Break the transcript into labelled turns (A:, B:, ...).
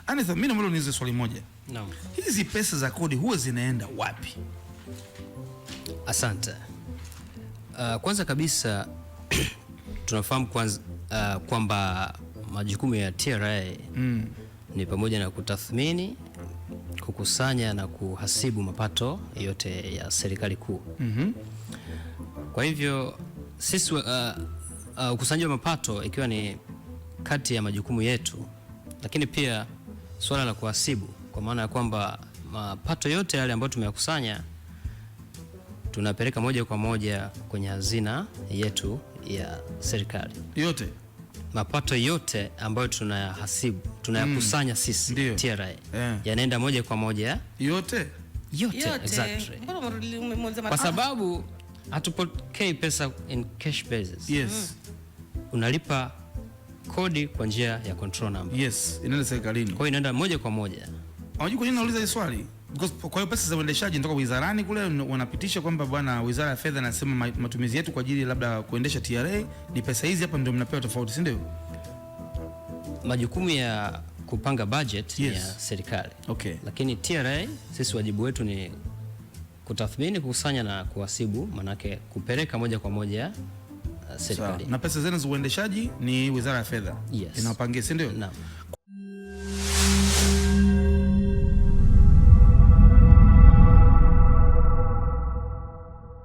A: Anitha, mimi naomba niulize swali moja.
B: Naam.
A: Hizi pesa za kodi huwa zinaenda wapi?
B: Asante. Kwanza kabisa tunafahamu kwanza kwamba majukumu ya TRA ni pamoja na kutathmini, kukusanya na kuhasibu mapato yote ya serikali kuu. Kwa hivyo sisi ukusanyaji wa mapato ikiwa ni kati ya majukumu yetu, lakini pia swala la kuhasibu, kwa maana ya kwamba mapato yote yale ambayo tumeyakusanya tunapeleka moja kwa moja kwenye hazina yetu ya serikali.
A: Yote
B: mapato yote ambayo tunayahasibu, tunayakusanya sisi TRA, yanaenda moja kwa moja yote. Exactly. Kwa sababu hatupokei pesa in cash basis.
A: Yes.
B: Unalipa kodi kwa njia ya control number.
A: Yes, inaenda serikalini.
B: Kwa hiyo inaenda moja kwa moja.
A: Unajua kwa nini nauliza hili swali? Because kwa hiyo pesa za uendeshaji kutoka wizarani kule wanapitisha kwamba bwana, Wizara ya Fedha nasema matumizi yetu kwa ajili labda kuendesha TRA ni pesa hizi hapa, ndio mnapewa tofauti, si ndio?
B: Majukumu ya kupanga budget ya serikali.
A: Okay.
B: Lakini TRA sisi wajibu wetu ni kutathmini, kukusanya na kuhasibu, manake kupeleka moja kwa moja serikali.
A: Na pesa zenu za uendeshaji ni Wizara ya Fedha.
B: Yes.
A: Inawapangia, si ndio?
B: Naam.